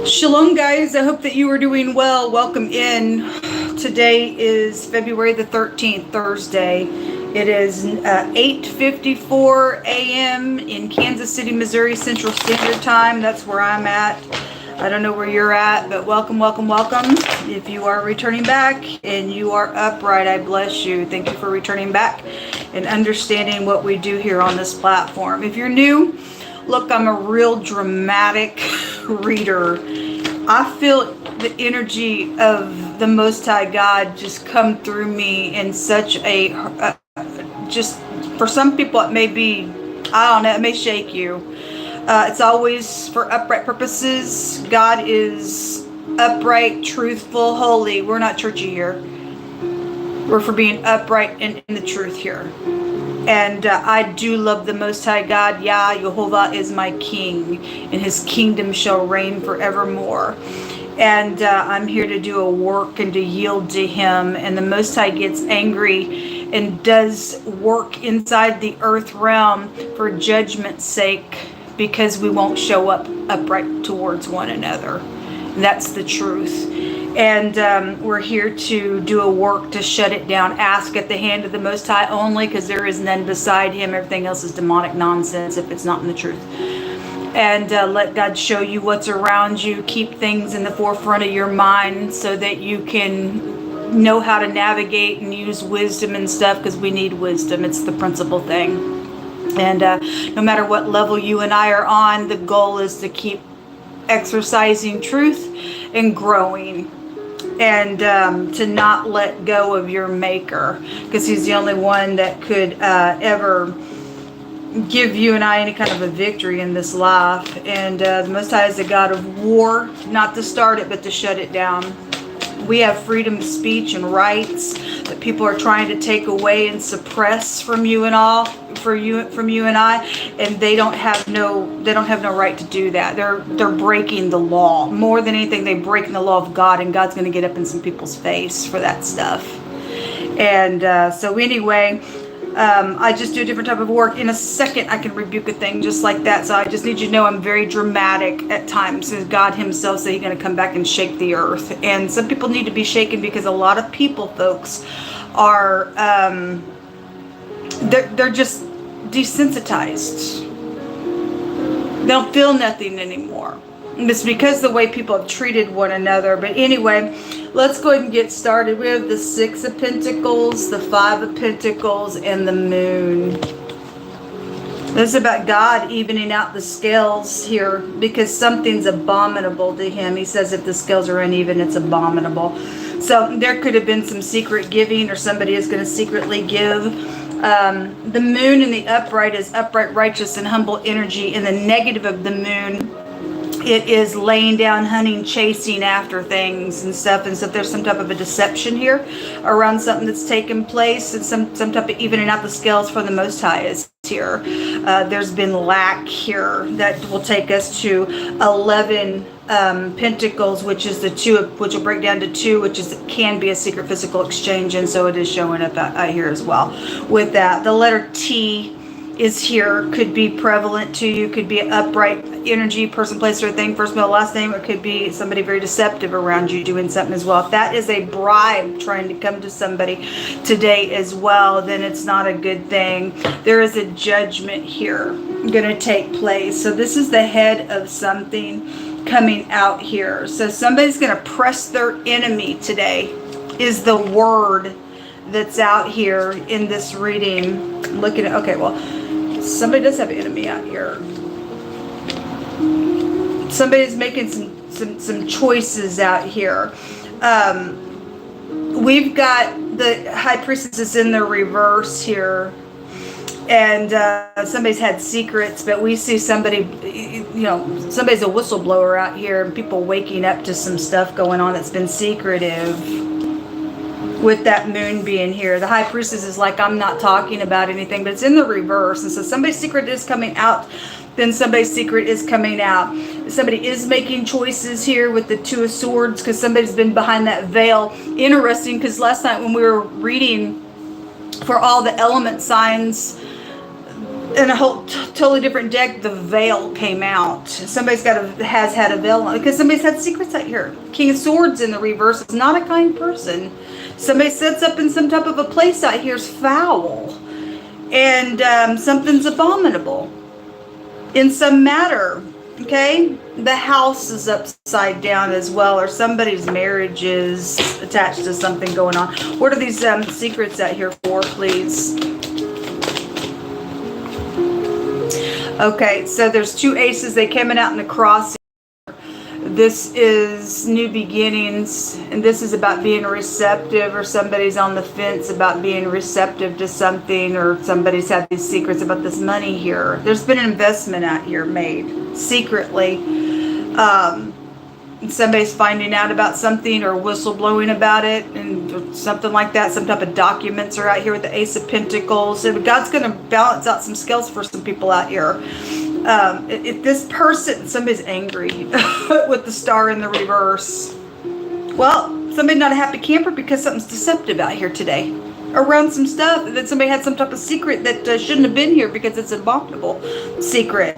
Shalom, guys. I hope that you are doing well. Welcome in. Today is February the 13th, Thursday. It is 8:54 a.m. in Kansas City, Missouri, Central Standard Time. That's where I'm at. I don't know where you're at, but welcome, welcome, welcome. If you are returning back and you are upright, I bless you. Thank you for returning back and understanding what we do here on this platform. If you're new, look, I'm a real dramatic reader. I feel the energy of the Most High God just come through me in such just for some people it may be, I don't know, it may shake you. It's always for upright purposes. God is upright, truthful, holy. We're not churchy here. We're for being upright in the truth here. And I do love the Most High God. Yah, Jehovah is my King, and His kingdom shall reign forevermore. And I'm here to do a work and to yield to Him. And the Most High gets angry and does work inside the earth realm for judgment's sake, because we won't show up upright towards one another. That's the truth. And we're here to do a work to shut it down. Ask at the hand of the Most High only, because there is none beside Him. Everything else is demonic nonsense if it's not in the truth. And let God show you what's around you. Keep things in the forefront of your mind so that you can know how to navigate and use wisdom and stuff, because we need wisdom. It's the principal thing. And no matter what level you and I are on, the goal is to keep exercising truth and growing, and to not let go of your Maker, because He's the only one that could ever give you and I any kind of a victory in this life. And the Most High is a God of war, not to start it, but to shut it down. We have freedom of speech and rights that people are trying to take away and suppress from you and all, from you and I, and they don't have no right to do that. They're breaking the law. More than anything, they're breaking the law of God, and God's going to get up in some people's face for that stuff. And so anyway, I just do a different type of work. In a second, I can rebuke a thing just like that. So I just need you to know I'm very dramatic at times. God Himself said He's going to come back and shake the earth. And some people need to be shaken, because a lot of people, folks, are they're just desensitized. They don't feel nothing anymore. And it's because the way people have treated one another. But anyway, let's go ahead and get started. We have the Six of Pentacles, the Five of Pentacles, and the Moon. This is about God evening out the scales here, because something's abominable to Him. He says if the scales are uneven, it's abominable. So there could have been some secret giving, or somebody is going to secretly give. The Moon in the upright is upright, righteous, and humble energy. In the negative of the Moon, it is laying down, hunting, chasing after things and stuff. And so there's some type of a deception here around something that's taken place, and some type of evening out the scales for the Most High is here. There's been lack here that will take us to 11 Pentacles, which is the two, which will break down to 2, which is can be a secret physical exchange, and so it is showing up out here as well. With that, the letter T is here, could be prevalent to you, could be an upright energy, person, place, or thing, first, middle, last name. It could be somebody very deceptive around you doing something as well. If that is a bribe trying to come to somebody today as well, then it's not a good thing. There is a judgment here going to take place. So this is the head of something coming out here. So somebody's going to press their enemy today, is the word that's out here in this reading. Looking at, okay, well, somebody does have an enemy out here. Somebody's making some choices out here. We've got the High Priestess in the reverse here, and somebody's had secrets, but we see somebody, somebody's a whistleblower out here, and people waking up to some stuff going on that's been secretive. With that Moon being here, the High Priestess is like, I'm not talking about anything, but it's in the reverse. And so somebody's secret is coming out, then somebody's secret is coming out. Somebody is making choices here with the Two of Swords, because somebody's been behind that veil. Interesting, because last night when we were reading for all the element signs, in a whole totally different deck, the veil came out. Somebody's has had a veil on because somebody's had secrets out here. King of Swords in the reverse is not a kind person. Somebody sets up in some type of a place out here is foul, and something's abominable in some matter. Okay, the house is upside down as well, or somebody's marriage is attached to something going on. What are these secrets out here for, please? Okay, so there's two aces. They came out in the cross. This is new beginnings, and this is about being receptive, or somebody's on the fence about being receptive to something, or somebody's had these secrets about this money here. There's been an investment out here made secretly. Somebody's finding out about something or whistleblowing about it, and something like that. Some type of documents are out here with the Ace of Pentacles. And God's going to balance out some scales for some people out here. If this person, somebody's angry with the star in the reverse. Well, somebody's not a happy camper because something's deceptive out here today. Around some stuff that somebody had some type of secret that shouldn't have been here because it's an abominable secret.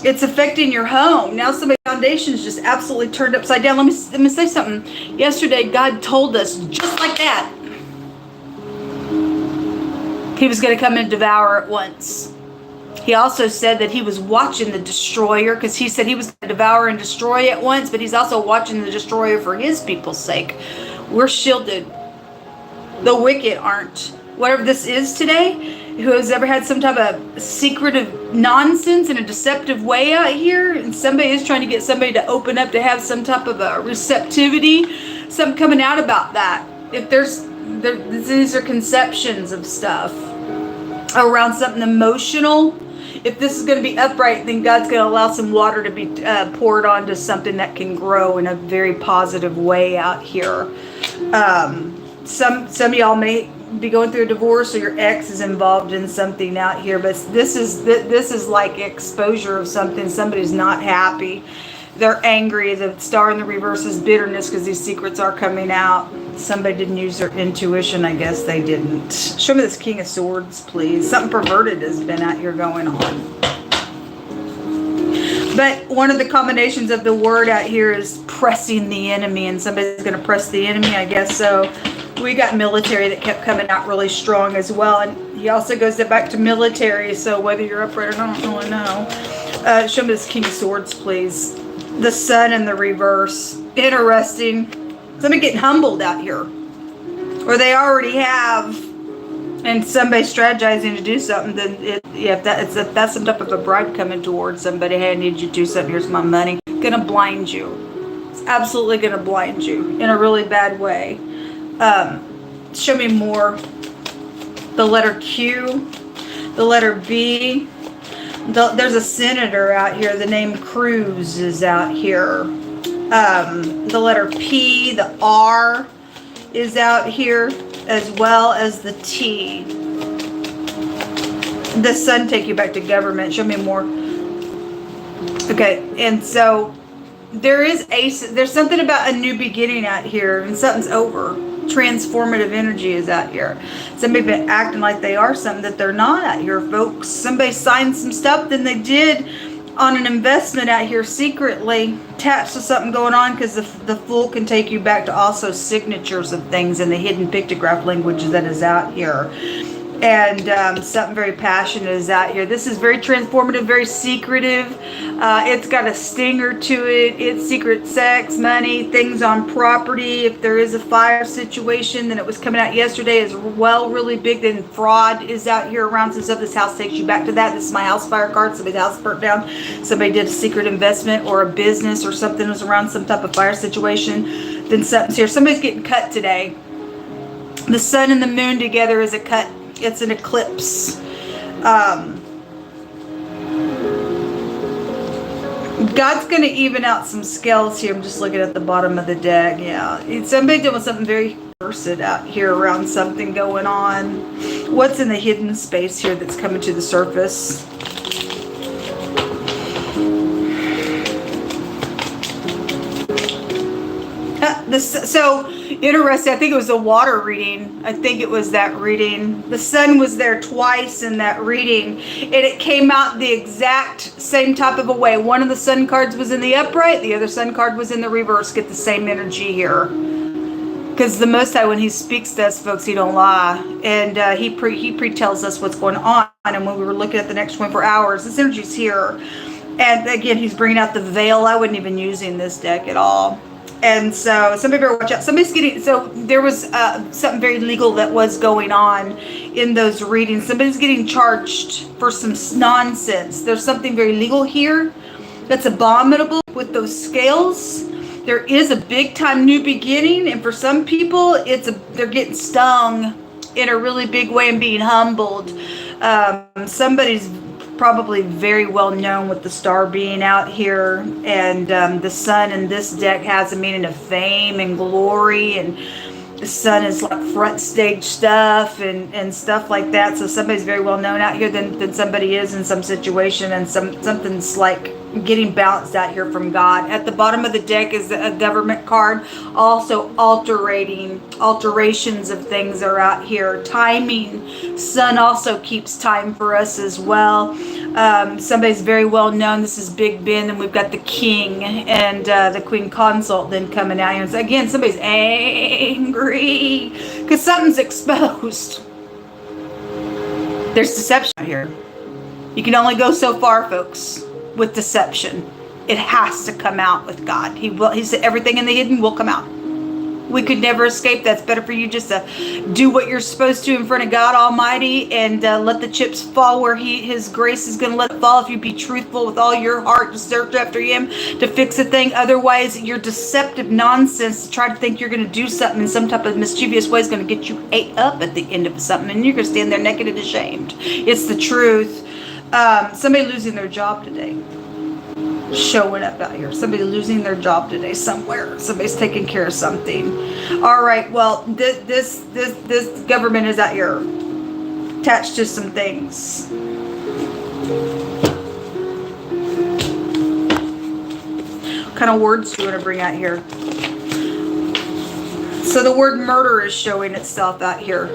It's affecting your home. Now somebody's foundation's just absolutely turned upside down. Let me say something. Yesterday, God told us just like that. He was going to come and devour at once. He also said that he was watching the destroyer, because he said he was going to devour and destroy at once, but he's also watching the destroyer for his people's sake. We're shielded. The wicked aren't. Whatever this is today, who has ever had some type of secretive nonsense in a deceptive way out here, and somebody is trying to get somebody to open up to have some type of a receptivity, something coming out about that. If these are conceptions of stuff around something emotional. If this is going to be upright, then God's going to allow some water to be poured onto something that can grow in a very positive way out here. Some of y'all may be going through a divorce, or your ex is involved in something out here, but this is like exposure of something. Somebody's not happy. They're angry. The star in the reverse is bitterness because these secrets are coming out. Somebody didn't use their intuition. I guess they didn't. Show me this King of Swords, please. Something perverted has been out here going on. But one of the combinations of the word out here is pressing the enemy, and somebody's going to press the enemy, I guess. So we got military that kept coming out really strong as well. And he also goes back to military. So whether you're upright or not, I don't really know. Show me this King of Swords, please. The Sun in the reverse. Interesting. Somebody getting humbled out here. Or they already have. And somebody strategizing to do something. Then if that's some type of a bribe coming towards somebody. Hey, I need you to do something. Here's my money. Gonna blind you. It's absolutely gonna blind you. In a really bad way. Show me more. The letter Q. The letter B. There's a senator out here. The name Cruz is out here. The letter P, the R is out here, as well as the T. The Sun take you back to government. Show me more. Okay, and so there's something about a new beginning out here, and something's over. Transformative energy is out here. Somebody been acting like they are something that they're not out here, folks. Somebody signed some stuff than they did on an investment out here secretly attached to something going on, because the Fool can take you back to also signatures of things in the hidden pictograph language that is out here. And something very passionate is out here. This is very transformative, very secretive. It's got a stinger to it. It's secret sex, money, things on property. If there is a fire situation, then it was coming out yesterday as well, really big. Then fraud is out here around some stuff. This house takes you back to that. This is my house fire card. Somebody's house burnt down. Somebody did a secret investment or a business or something was around some type of fire situation. Then something's here. Somebody's getting cut today. The sun and the moon together is a cut. It's an eclipse. God's going to even out some scales here. I'm just looking at the bottom of the deck. Yeah. Somebody doing something very cursed out here around something going on. What's in the hidden space here that's coming to the surface? So Interesting. I think it was a water reading. I think it was that reading. The sun was there twice in that reading, and it came out the exact same type of a way. One of the sun cards was in the upright, the other sun card was in the reverse. Get the same energy here. Because the Most High, when he speaks to us, folks, he don't lie. And he pre-tells us what's going on. And when we were looking at the next 24 hours, this energy's here. And again, he's bringing out the veil. I wasn't even using this deck at all. And so somebody better watch out. So there was something very legal that was going on in those readings. Somebody's getting charged for some nonsense. There's something very legal here that's abominable with those scales. There is a big time new beginning, and for some people, they're getting stung in a really big way and being humbled. Somebody's probably very well known with the star being out here, and the sun in this deck has a meaning of fame and glory, and the sun is like front stage stuff and stuff like that. So somebody's very well known out here than somebody is in some situation, and something's like getting bounced out here from God. At the bottom of the deck is a government card. Also alterations of things are out here. Timing. Sun also keeps time for us as well. Somebody's very well known. This is Big Ben, and we've got the King and the Queen Consort then coming out here. And so again, somebody's angry because something's exposed. There's deception out here. You can only go so far, folks, with deception. It has to come out with God. He said everything in the hidden will come out. We could never escape. That's better for you just to do what you're supposed to in front of God Almighty and let the chips fall where His grace is going to let it fall. If you be truthful with all your heart to search after Him to fix a thing. Otherwise, your deceptive nonsense to try to think you're going to do something in some type of mischievous way is going to get you ate up at the end of something, and you're going to stand there naked and ashamed. It's the truth. Somebody losing their job today. Showing up out here. Somebody losing their job today somewhere. Somebody's taking care of something. All right. Well, this government is out here attached to some things. What kind of words do you want to bring out here? So the word murder is showing itself out here.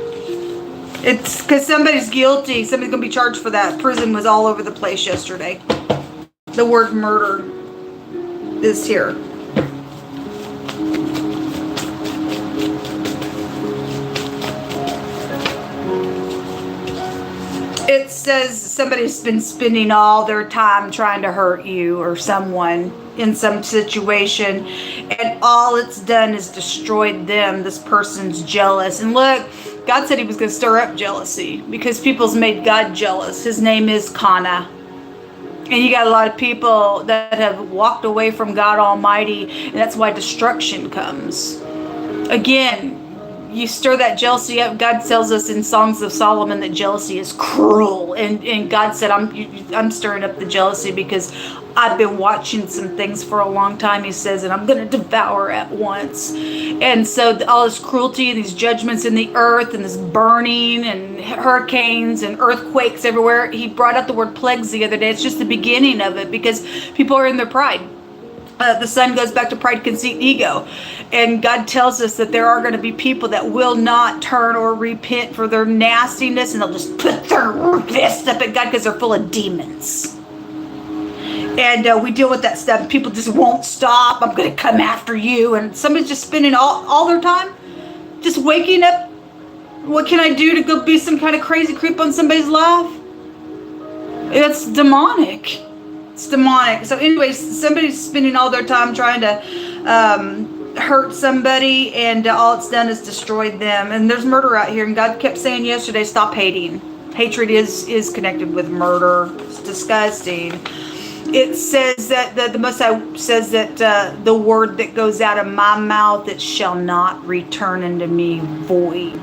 It's because somebody's guilty. Somebody's going to be charged for that. Prison was all over the place yesterday. The word murder is here. It says somebody's been spending all their time trying to hurt you or someone in some situation, and all it's done is destroyed them. This person's jealous. And look, God said He was going to stir up jealousy because people's made God jealous. His name is Kana. And you got a lot of people that have walked away from God Almighty, and that's why destruction comes. Again, you stir that jealousy up. God tells us in Songs of Solomon that jealousy is cruel. And God said, I'm stirring up the jealousy because I've been watching some things for a long time, He says, and I'm going to devour at once. And so all this cruelty and these judgments in the earth and this burning and hurricanes and earthquakes everywhere. He brought out the word plagues the other day. It's just the beginning of it because people are in their pride. The sun goes back to pride, conceit, and ego. And God tells us that there are going to be people that will not turn or repent for their nastiness, and they'll just put their fist up at God because they're full of demons. And we deal with that stuff. People just won't stop. I'm going to come after you. And somebody's just spending all their time just waking up. What can I do to go be some kind of crazy creep on somebody's life? It's demonic. It's demonic. So anyways, somebody's spending all their time trying to hurt somebody, and all it's done is destroyed them. And there's murder out here. And God kept saying yesterday, stop hating. Hatred is connected with murder. It's disgusting. It says that the Most High says that the word that goes out of my mouth, it shall not return unto me void.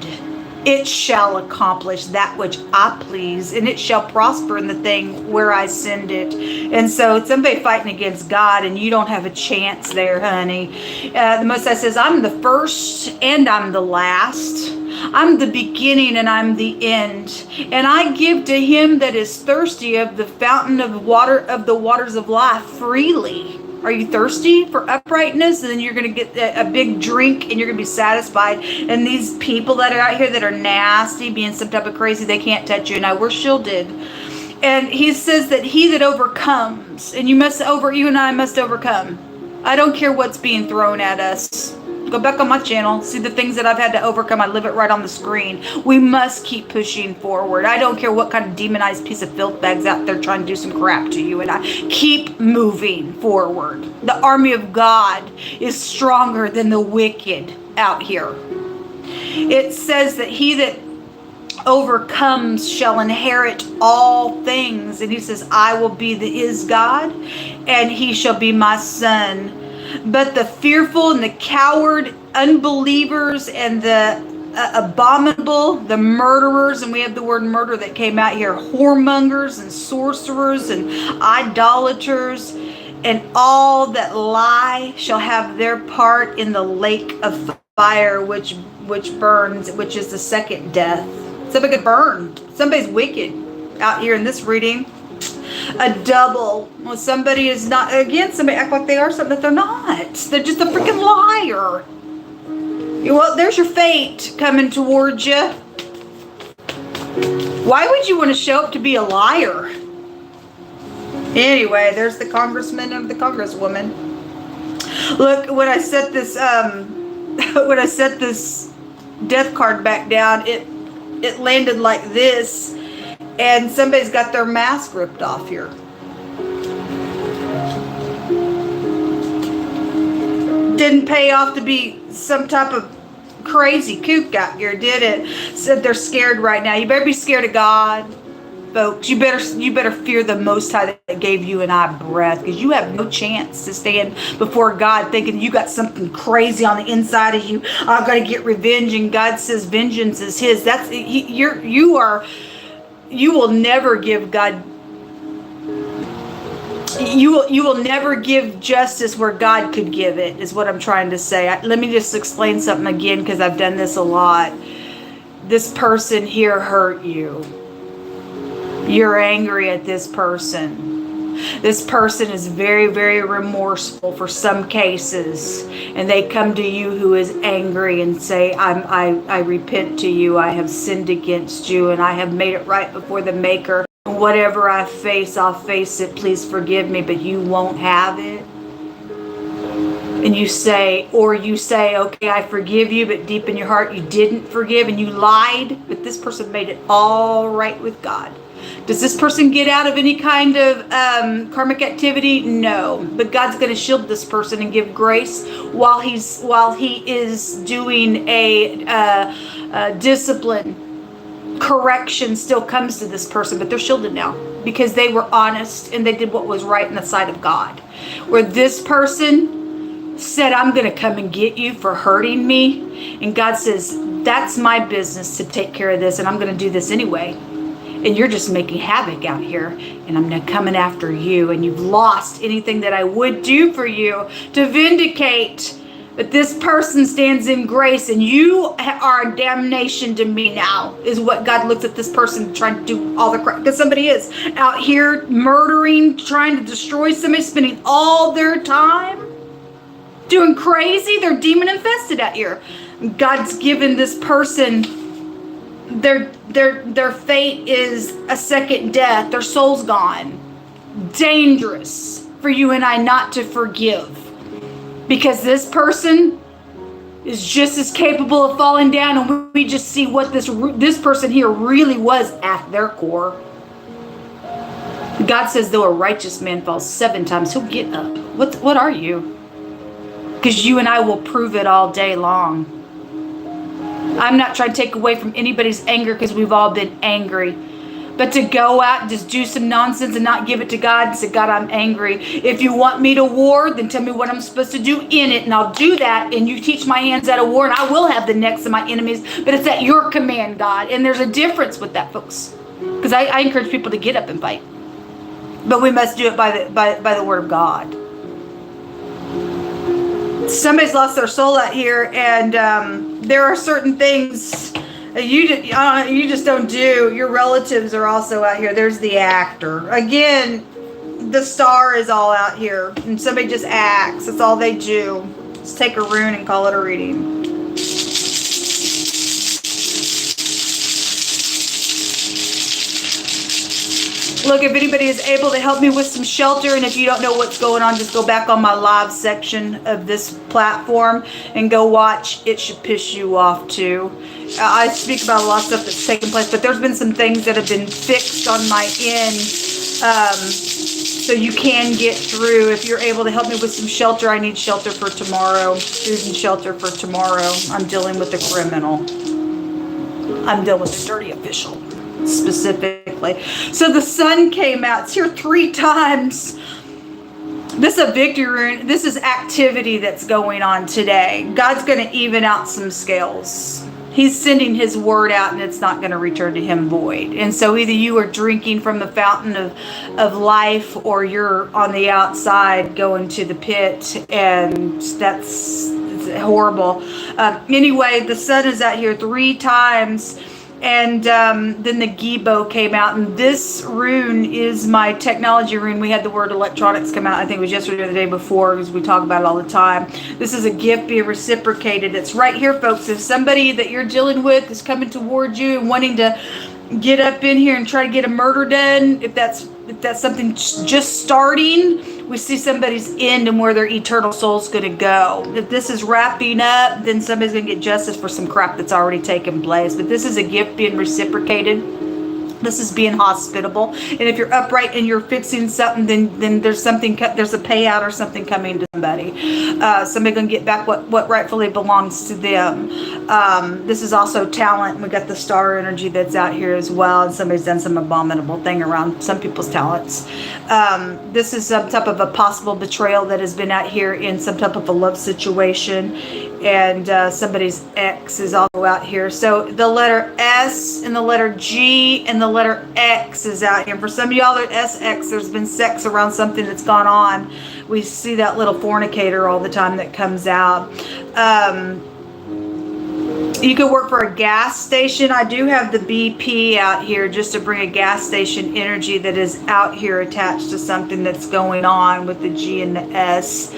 It shall accomplish that which I please, and it shall prosper in the thing where I send it. And so it's somebody fighting against God, and you don't have a chance there, honey. The Most High says, I'm the first and I'm the last. I'm the beginning and I'm the end. And I give to him that is thirsty of the fountain of water, of the waters of life freely. Are you thirsty for uprightness? And then you're going to get a big drink and you're going to be satisfied. And these people that are out here that are nasty, being some type of crazy, they can't touch you. Now, we're shielded. And he says that he that overcomes, and you and I must overcome. I don't care what's being thrown at us. Go back on my channel. See the things that I've had to overcome. I live it right on the screen. We must keep pushing forward. I don't care what kind of demonized piece of filth bag's out there trying to do some crap to you and I. Keep moving forward. The army of God is stronger than the wicked out here. It says that he that overcomes shall inherit all things. And he says, I will be his God and he shall be my son. But the fearful and the coward, unbelievers and the abominable, the murderers, and we have the word murder that came out here, whoremongers and sorcerers and idolaters, and all that lie shall have their part in the lake of fire, which burns, which is the second death. Somebody could burn. Somebody's wicked out here in this reading. A double. Well, somebody is not, again, somebody act like they are something that they're not. They're just a freaking liar. Well, there's your fate coming towards you. Why would you want to show up to be a liar? Anyway, there's the congressman and the congresswoman. Look, when I set this death card back down, it landed like this. And somebody's got their mask ripped off here. Didn't pay off to be some type of crazy kook out here, did it? Said they're scared right now. You better be scared of God, folks. You better fear the Most High that gave you and I breath, because you have no chance to stand before God thinking you got something crazy on the inside of you. I've got to get revenge, and God says vengeance is His. You will never give God. You will never give justice where God could give it, is what I'm trying to say. Let me just explain something again, because I've done this a lot. This person here hurt you. You're angry at this person. This person is very, very remorseful for some cases, and they come to you who is angry and say, I repent to you. I have sinned against you, and I have made it right before the Maker. Whatever I face, I'll face it. Please forgive me, but you won't have it. And you say, okay, I forgive you, but deep in your heart you didn't forgive and you lied, but this person made it all right with God. Does this person get out of any kind of karmic activity? No, but God's going to shield this person and give grace while he is doing a discipline. Correction still comes to this person, but they're shielded now because they were honest and they did what was right in the sight of God. Where this person said, I'm going to come and get you for hurting me, and God says, that's my business to take care of this, and I'm going to do this anyway. And you're just making havoc out here, and I'm coming after you, and you've lost anything that I would do for you to vindicate. But this person stands in grace, and you are a damnation to me now, is what God looks at this person trying to do all the crap. Because somebody is out here murdering, trying to destroy somebody, spending all their time doing crazy. They're demon infested out here. God's given this person, their fate is a second death. Their soul's gone. Dangerous for you and I not to forgive. Because this person is just as capable of falling down, and we just see what this person here really was at their core. God says, though a righteous man falls 7 times, he'll get up. What are you? Because you and I will prove it all day long. I'm not trying to take away from anybody's anger, because we've all been angry. But to go out and just do some nonsense and not give it to God and say, God, I'm angry. If you want me to war, then tell me what I'm supposed to do in it, and I'll do that. And you teach my hands out of war, and I will have the necks of my enemies. But it's at your command, God. And there's a difference with that, folks. Because I encourage people to get up and fight. But we must do it by the word of God. Somebody's lost their soul out here, and there are certain things you just don't do. Your relatives are also out here. There's the actor. Again, the star is all out here. And somebody just acts. That's all they do. Let's take a rune and call it a reading. Look, if anybody is able to help me with some shelter, and if you don't know what's going on, just go back on my live section of this platform and go watch. It should piss you off too. I speak about a lot of stuff that's taking place, but there's been some things that have been fixed on my end, so you can get through. If you're able to help me with some shelter, I need shelter for tomorrow. Food and shelter for tomorrow. I'm dealing with a criminal. I'm dealing with a dirty official. Specifically. So the sun came out. It's here 3 times. This is a victory rune. This is activity that's going on today. God's going to even out some scales. He's sending his word out, and it's not going to return to him void. And so either you are drinking from the fountain of life, or you're on the outside going to the pit, and that's horrible. Anyway, the sun is out here 3 times. And then the Gibo came out, and this rune is my technology rune. We had the word electronics come out, I think it was yesterday or the day before, because we talk about it all the time. This is a gift being reciprocated. It's right here, folks. If somebody that you're dealing with is coming towards you and wanting to get up in here and try to get a murder done, if that's something just starting, we see somebody's end and where their eternal soul's going to go. If this is wrapping up, then somebody's going to get justice for some crap that's already taken place. But this is a gift being reciprocated. This is being hospitable. And if you're upright and you're fixing something, then there's something, there's a payout or something coming to somebody. Somebody going to get back what rightfully belongs to them. This is also talent. We got the star energy that's out here as well. And somebody's done some abominable thing around some people's talents. This is some type of a possible betrayal that has been out here in some type of a love situation. And somebody's ex is also out here. So the letter S and the letter G and the letter X is out here. For some of y'all that SX, there's been sex around something that's gone on. We see that little fornicator all the time that comes out. You could work for a gas station. I do have the BP out here just to bring a gas station energy that is out here attached to something that's going on with the G and the S.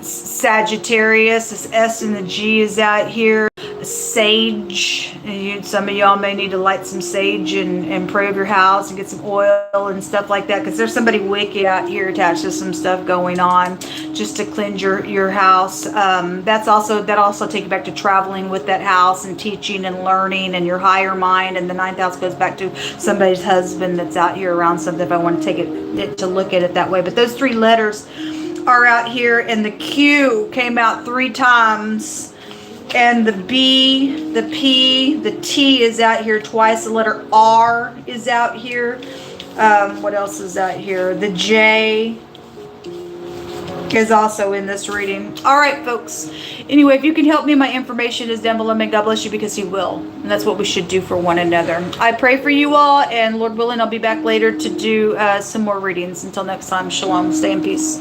Sagittarius, this S and the G is out here. Sage. Some of y'all may need to light some sage and pray over your house and get some oil and stuff like that, because there's somebody wicked out here attached to some stuff going on just to cleanse your house. That also take you back to traveling with that house and teaching and learning and your higher mind. And the 9th house goes back to somebody's husband that's out here around something, if I want to take it to look at it that way. But those 3 letters are out here, and the Q came out 3 times, and the B, the P, the T is out here twice. The letter R is out here. What else is out here? The J is also in this reading. All right, folks. Anyway, if you can help me, my information is down below. May God bless you, because he will. And that's what we should do for one another. I pray for you all, and Lord willing, I'll be back later to do some more readings. Until next time, shalom. Stay in peace.